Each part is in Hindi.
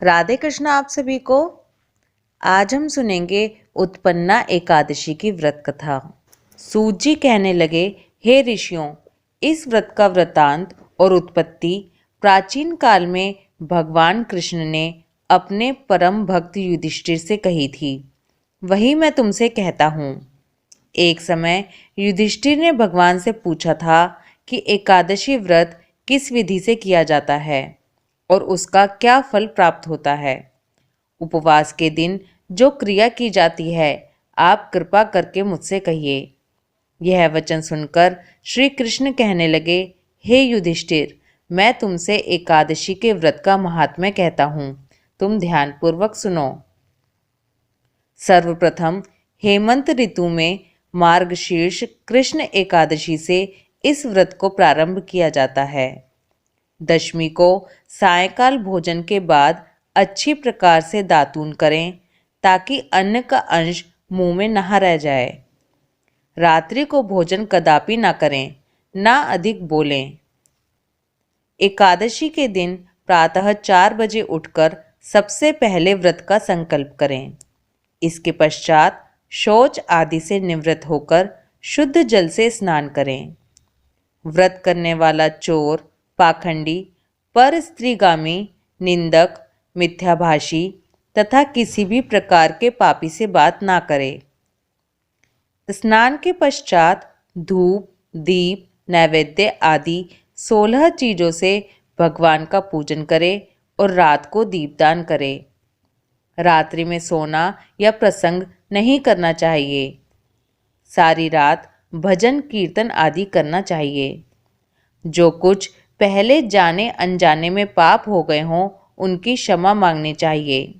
राधे कृष्ण आप सभी को। आज हम सुनेंगे उत्पन्ना एकादशी की व्रत कथा। सूत जी कहने लगे, हे ऋषियों, इस व्रत का वृतांत और उत्पत्ति प्राचीन काल में भगवान कृष्ण ने अपने परम भक्त युधिष्ठिर से कही थी। वही मैं तुमसे कहता हूँ। एक समय युधिष्ठिर ने भगवान से पूछा था कि एकादशी व्रत किस विधि से किया जाता है और उसका क्या फल प्राप्त होता है। उपवास के दिन जो क्रिया की जाती है, आप कृपा करके मुझसे कहिए। यह वचन सुनकर श्री कृष्ण कहने लगे, हे युधिष्ठिर, मैं तुमसे एकादशी के व्रत का महात्म्य कहता हूँ, तुम ध्यानपूर्वक सुनो। सर्वप्रथम हेमंत ऋतु में मार्गशीर्ष कृष्ण एकादशी से इस व्रत को प्रारंभ किया जाता है। दशमी को सायंकाल भोजन के बाद अच्छी प्रकार से दातून करें ताकि अन्न का अंश मुंह में न रह जाए। रात्रि को भोजन कदापि ना करें, ना अधिक बोलें। एकादशी के दिन प्रातः 4 बजे उठकर सबसे पहले व्रत का संकल्प करें। इसके पश्चात शौच आदि से निवृत्त होकर शुद्ध जल से स्नान करें। व्रत करने वाला चोर, पाखंडी, परस्त्रीगामी, निंदक, मिथ्याभाषी तथा किसी भी प्रकार के पापी से बात ना करे। स्नान के पश्चात धूप, दीप, नैवेद्य आदि 16 चीजों से भगवान का पूजन करे और रात को दीपदान करे। रात्रि में सोना या प्रसंग नहीं करना चाहिए। सारी रात भजन कीर्तन आदि करना चाहिए। जो कुछ पहले जाने अनजाने में पाप हो गए हों, उनकी क्षमा मांगनी चाहिए।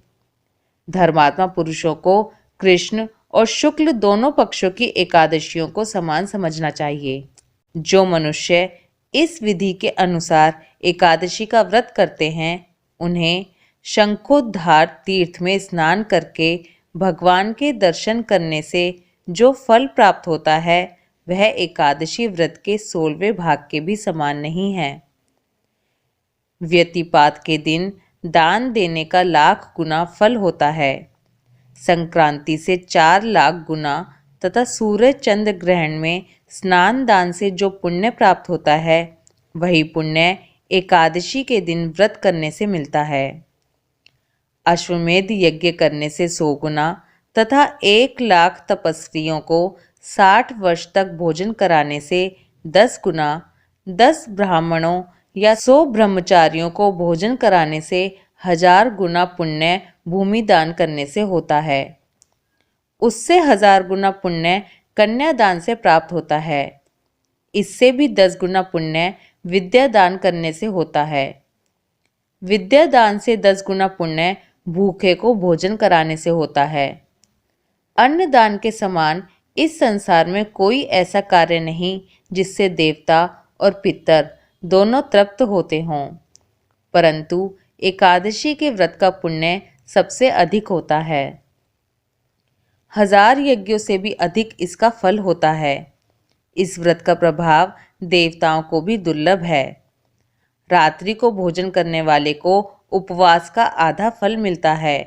धर्मात्मा पुरुषों को कृष्ण और शुक्ल दोनों पक्षों की एकादशियों को समान समझना चाहिए। जो मनुष्य इस विधि के अनुसार एकादशी का व्रत करते हैं, उन्हें शंखोद्धार तीर्थ में स्नान करके भगवान के दर्शन करने से जो फल प्राप्त होता है, वह एकादशी व्रत के 16वें भाग के भी समान नहीं है। व्यतिपात के दिन दान देने का लाख गुना फल होता है। संक्रांति से 4 लाख गुना तथा सूर्य चंद्र ग्रहण में स्नान दान से जो पुण्य प्राप्त होता है, वही पुण्य एकादशी के दिन व्रत करने से मिलता है। अश्वमेध यज्ञ करने से 100 गुना तथा 1 लाख तपस्वियों को 60 वर्ष तक भोजन कराने से 10 गुना, 10 ब्राह्मणों या 100 ब्रह्मचारियों को भोजन कराने से 1000 गुना पुण्य भूमि दान करने से होता है। उससे 1000 गुना पुण्य कन्यादान से प्राप्त होता है। इससे भी 10 गुना पुण्य विद्या दान करने से होता है। विद्या दान से 10 गुना पुण्य भूखे को भोजन कराने से होता है। अन्न दान के समान इस संसार में कोई ऐसा कार्य नहीं जिससे देवता और पितर दोनों तृप्त होते हों, परंतु एकादशी के व्रत का पुण्य सबसे अधिक होता है। 1000 यज्ञों से भी अधिक इसका फल होता है। इस व्रत का प्रभाव देवताओं को भी दुर्लभ है। रात्रि को भोजन करने वाले को उपवास का आधा फल मिलता है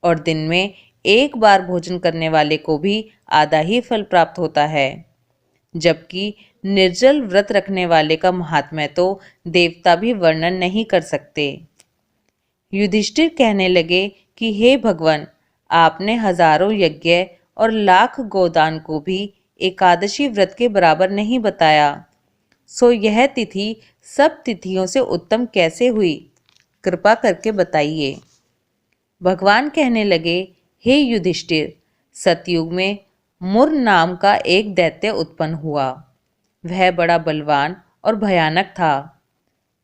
और दिन में एक बार भोजन करने वाले को भी आधा ही फल प्राप्त होता है। जबकि निर्जल व्रत रखने वाले का महात्म्य तो देवता भी वर्णन नहीं कर सकते। युधिष्ठिर कहने लगे कि हे भगवान, आपने हजारों यज्ञ और लाख गोदान को भी एकादशी व्रत के बराबर नहीं बताया, सो यह तिथि सब तिथियों से उत्तम कैसे हुई, कृपा करके बताइए। भगवान कहने लगे, हे युधिष्ठिर, सतयुग में मुर नाम का एक दैत्य उत्पन्न हुआ। वह बड़ा बलवान और भयानक था।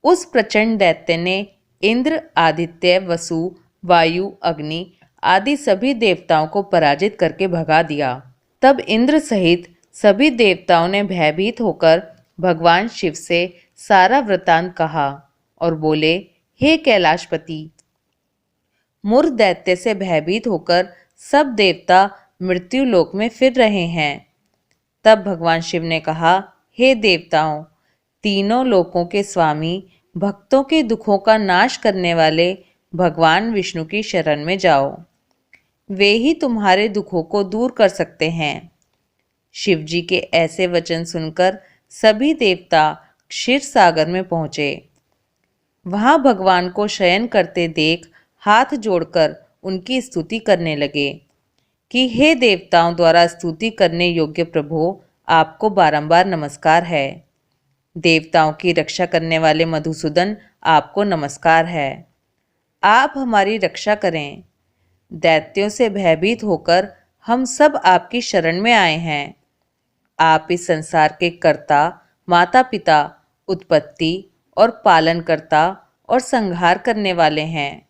उस प्रचंड दैत्य ने इंद्र, आदित्य, वसु, वायु, अग्नि आदि सभी देवताओं को पराजित करके भगा दिया। तब इंद्र सहित सभी देवताओं ने भयभीत होकर भगवान शिव से सारा वृतांत कहा और बोले, हे कैलाशपति, मुर दैत्य से भयभीत होकर सब देवता मृत्यु लोक में फिर रहे हैं। तब भगवान शिव ने कहा, हे देवताओं, तीनों लोकों के स्वामी, भक्तों के दुखों का नाश करने वाले भगवान विष्णु की शरण में जाओ, वे ही तुम्हारे दुखों को दूर कर सकते हैं। शिवजी के ऐसे वचन सुनकर सभी देवता क्षीर सागर में पहुंचे। वहां भगवान को शयन करते देख हाथ जोड़कर उनकी स्तुति करने लगे कि हे देवताओं द्वारा स्तुति करने योग्य प्रभु, आपको बारंबार नमस्कार है। देवताओं की रक्षा करने वाले मधुसूदन, आपको नमस्कार है। आप हमारी रक्षा करें। दैत्यों से भयभीत होकर हम सब आपकी शरण में आए हैं। आप इस संसार के कर्ता, माता पिता, उत्पत्ति और पालनकर्ता और संहार करने वाले हैं।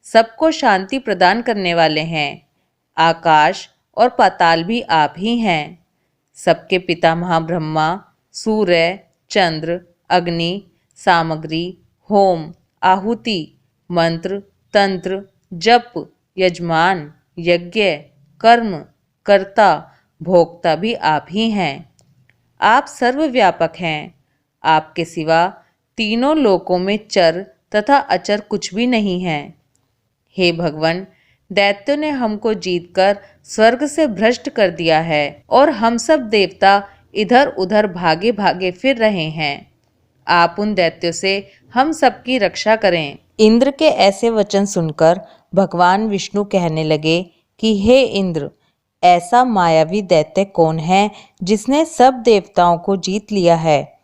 सबको शांति प्रदान करने वाले हैं। आकाश और पाताल भी आप ही हैं। सबके पितामह ब्रह्मा, सूर्य, चंद्र, अग्नि, सामग्री, होम, आहुति, मंत्र, तंत्र, जप, यजमान, यज्ञ, कर्म, कर्ता, भोक्ता भी आप ही हैं। आप सर्वव्यापक हैं। आपके सिवा तीनों लोकों में चर तथा अचर कुछ भी नहीं है। हे भगवान, दैत्यों ने हमको जीतकर स्वर्ग से भ्रष्ट कर दिया है और हम सब देवता इधर उधर भागे भागे फिर रहे हैं। आप उन दैत्यों से हम सबकी रक्षा करें। इंद्र के ऐसे वचन सुनकर भगवान विष्णु कहने लगे कि हे इंद्र, ऐसा मायावी दैत्य कौन है जिसने सब देवताओं को जीत लिया है?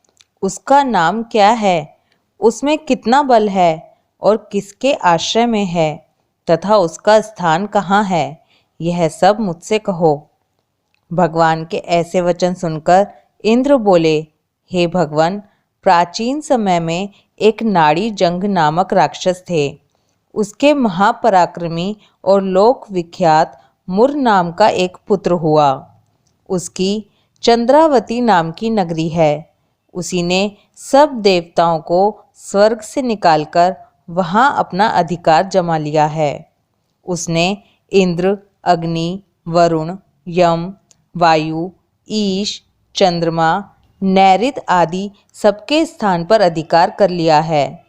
उसका नाम क्या है? उसमें कितना बल है और किसके आश्रय में है तथा उसका स्थान कहाँ है? यह सब मुझसे कहो। भगवान के ऐसे वचन सुनकर इंद्र बोले, हे भगवान, प्राचीन समय में एक नाड़ी जंग नामक राक्षस थे। उसके महापराक्रमी और लोक विख्यात मुर नाम का एक पुत्र हुआ। उसकी चंद्रावती नाम की नगरी है। उसी ने सब देवताओं को स्वर्ग से निकालकर वहां अपना अधिकार जमा लिया है। उसने इंद्र, अग्नि, वरुण, यम, वायु, ईश, चंद्रमा, नैऋत आदि सबके स्थान पर अधिकार कर लिया है।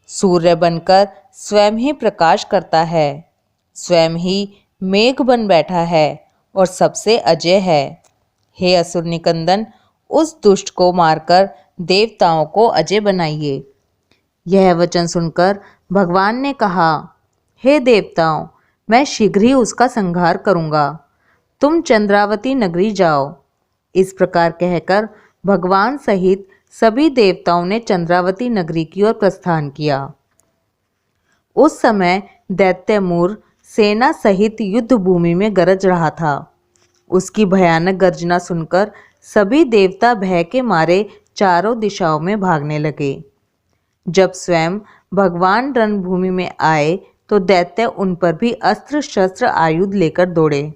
सूर्य बनकर स्वयं ही प्रकाश करता है, स्वयं ही मेघ बन बैठा है और सबसे अजय है। हे असुर निकंदन, उस दुष्ट को मारकर देवताओं को अजय बनाइए। यह वचन सुनकर भगवान ने कहा, हे देवताओं, मैं शीघ्र ही उसका संहार करूंगा। तुम चंद्रावती नगरी जाओ। इस प्रकार कहकर भगवान सहित सभी देवताओं ने चंद्रावती नगरी की ओर प्रस्थान किया। उस समय दैत्य मुर सेना सहित युद्ध भूमि में गरज रहा था। उसकी भयानक गर्जना सुनकर सभी देवता भय के मारे चारों दिशाओं में भागने लगे। जब स्वयं भगवान रणभूमि में आए तो दैत्य उन पर भी अस्त्र शस्त्र आयुध लेकर दौड़े।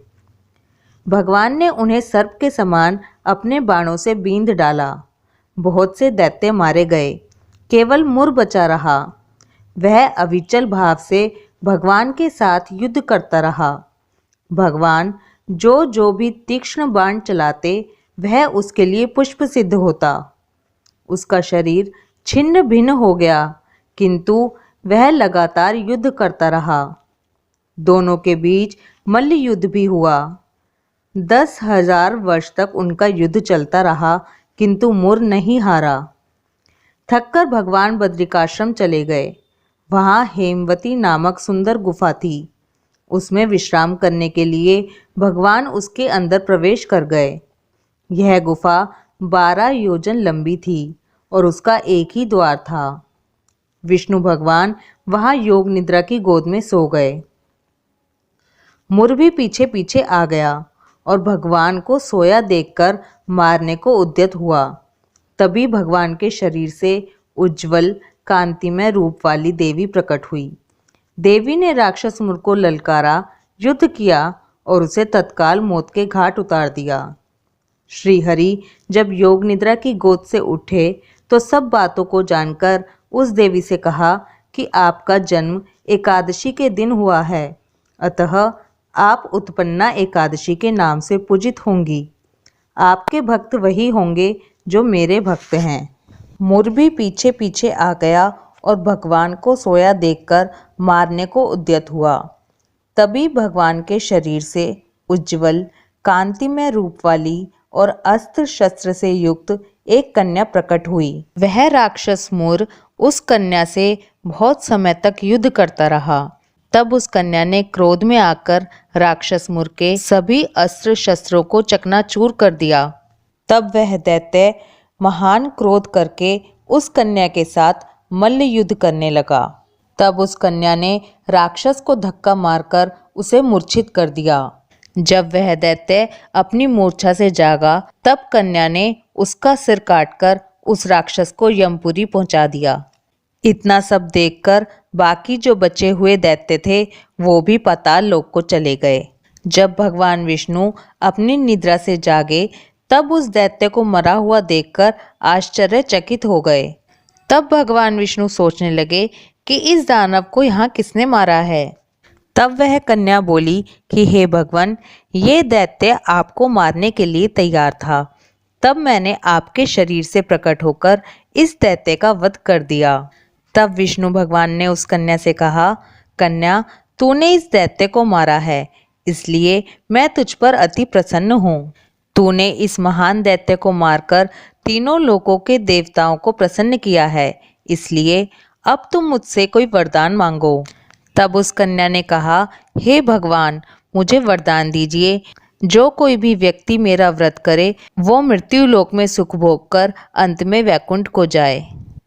भगवान ने उन्हें सर्प के समान अपने बाणों से बींध डाला। बहुत से दैत्य मारे गए, केवल मुर बचा रहा। वह अविचल भाव से भगवान के साथ युद्ध करता रहा। भगवान जो भी तीक्ष्ण बाण चलाते वह उसके लिए पुष्प सिद्ध होता। उसका शरीर छिन्न भिन्न हो गया, किंतु वह लगातार युद्ध करता रहा। दोनों के बीच मल्ल युद्ध भी हुआ। 10,000 वर्ष तक उनका युद्ध चलता रहा, किंतु मुर नहीं हारा। थककर भगवान बद्रिकाश्रम चले गए। वहाँ हेमवती नामक सुंदर गुफा थी। उसमें विश्राम करने के लिए भगवान उसके अंदर प्रवेश कर गए। यह गुफा 12 योजन लंबी थी और उसका एक ही द्वार था। विष्णु भगवान वहाँ योग निद्रा की गोद में सो गए। मुर भी पीछे पीछे आ गया और भगवान को सोया देखकर मारने को उद्यत हुआ। तभी भगवान के शरीर से उज्जवल कांतिमय रूप वाली देवी प्रकट हुई। देवी ने राक्षस मुर को ललकारा, युद्ध किया और उसे तत्काल मौत के घाट उतार दिया। श्री हरि जब योग निद्रा की गोद से उठे तो सब बातों को जानकर उस देवी से कहा कि आपका जन्म एकादशी के दिन हुआ है, अतः आप उत्पन्ना एकादशी के नाम से पूजित होंगी। आपके भक्त वही होंगे जो मेरे भक्त हैं। मुर भी पीछे पीछे आ गया और भगवान को सोया देखकर मारने को उद्यत हुआ। तभी भगवान के शरीर से उज्जवल कांतिमय रूप वाली और अस्त्र शस्त्र से युक्त एक कन्या प्रकट हुई। वह राक्षस मुर उस कन्या से बहुत समय तक युद्ध करता रहा। तब उस कन्या ने क्रोध में आकर राक्षस मुर के सभी अस्त्र शस्त्रों को चकनाचूर कर दिया। तब वह दैत्य महान क्रोध करके उस कन्या के साथ मल्ल युद्ध करने लगा। तब उस कन्या ने राक्षस को धक्का मारकर उसे मूर्छित कर दिया। जब वह दैत्य अपनी मूर्छा से जागा तब कन्या ने उसका सिर काटकर उस राक्षस को यमपुरी पहुंचा दिया। इतना सब देखकर बाकी जो बचे हुए दैत्य थे वो भी पाताल लोक को चले गए। जब भगवान विष्णु अपनी निद्रा से जागे तब उस दैत्य को मरा हुआ देखकर आश्चर्यचकित हो गए। तब भगवान विष्णु सोचने लगे कि इस दानव को यहाँ किसने मारा है। तब वह कन्या बोली कि हे भगवान, ये दैत्य आपको मारने के लिए तैयार था। तब मैंने आपके शरीर से प्रकट होकर इस दैत्य का वध कर दिया। तब विष्णु भगवान ने उस कन्या से कहा, कन्या, तूने इस दैत्य को मारा है, इसलिए मैं तुझ पर अति प्रसन्न हूँ। तूने इस महान दैत्य को मारकर तीनों लोकों के देवताओं को प्रसन्न किया है, इसलिए अब तुम मुझसे कोई वरदान मांगो। तब उस कन्या ने कहा, हे भगवान, मुझे वरदान दीजिए। जो कोई भी व्यक्ति मेरा व्रत करे वो मृत्यु लोक में सुख भोग कर अंत में वैकुंठ को जाए।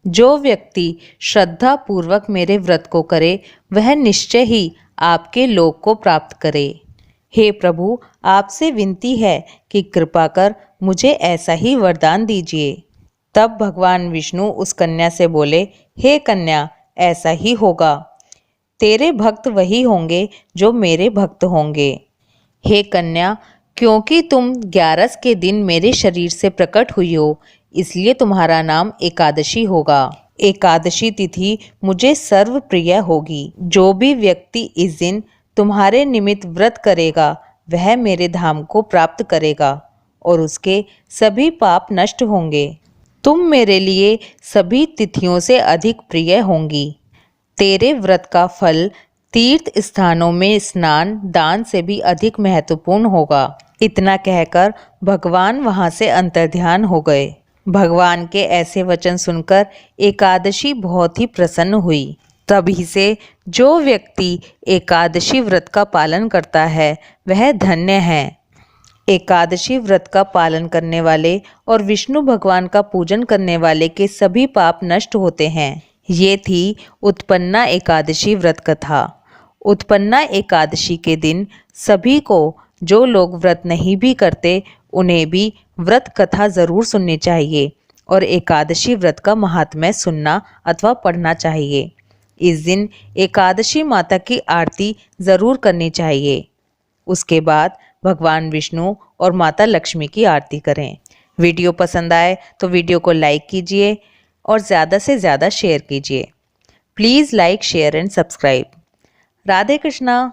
जो व्यक्ति श्रद्धा पूर्वक मेरे व्रत को करे वह निश्चय ही आपके लोक को प्राप्त करे। हे प्रभु, आपसे विनती है कि कृपा कर मुझे ऐसा ही वरदान दीजिए। तब भगवान विष्णु उस कन्या से बोले, हे कन्या, ऐसा ही होगा। तेरे भक्त वही होंगे जो मेरे भक्त होंगे। हे कन्या, क्योंकि तुम 11 के दिन मेरे शरीर से प्रकट हुई हो, इसलिए तुम्हारा नाम एकादशी होगा। एकादशी तिथि मुझे सर्व प्रिय होगी। जो भी व्यक्ति इस दिन तुम्हारे निमित्त व्रत करेगा वह मेरे धाम को प्राप्त करेगा और उसके सभी पाप नष्ट होंगे। तुम मेरे लिए सभी तिथियों से अधिक प्रिय होंगी। तेरे व्रत का फल तीर्थ स्थानों में स्नान दान से भी अधिक महत्वपूर्ण होगा। इतना कहकर भगवान वहां से अंतर्ध्यान हो गए। भगवान के ऐसे वचन सुनकर एकादशी बहुत ही प्रसन्न हुई। तभी से जो व्यक्ति एकादशी व्रत का पालन करता है वह धन्य है। एकादशी व्रत का पालन करने वाले और विष्णु भगवान का पूजन करने वाले के सभी पाप नष्ट होते हैं। ये थी उत्पन्ना एकादशी व्रत कथा। उत्पन्ना एकादशी के दिन सभी को, जो लोग व्रत नहीं भी करते, उन्हें भी व्रत कथा जरूर सुननी चाहिए और एकादशी व्रत का महात्म्य सुनना अथवा पढ़ना चाहिए। इस दिन एकादशी माता की आरती जरूर करनी चाहिए। उसके बाद भगवान विष्णु और माता लक्ष्मी की आरती करें। वीडियो पसंद आए तो वीडियो को लाइक कीजिए और ज़्यादा से ज़्यादा शेयर कीजिए। Please like, share and subscribe. Radhe Krishna.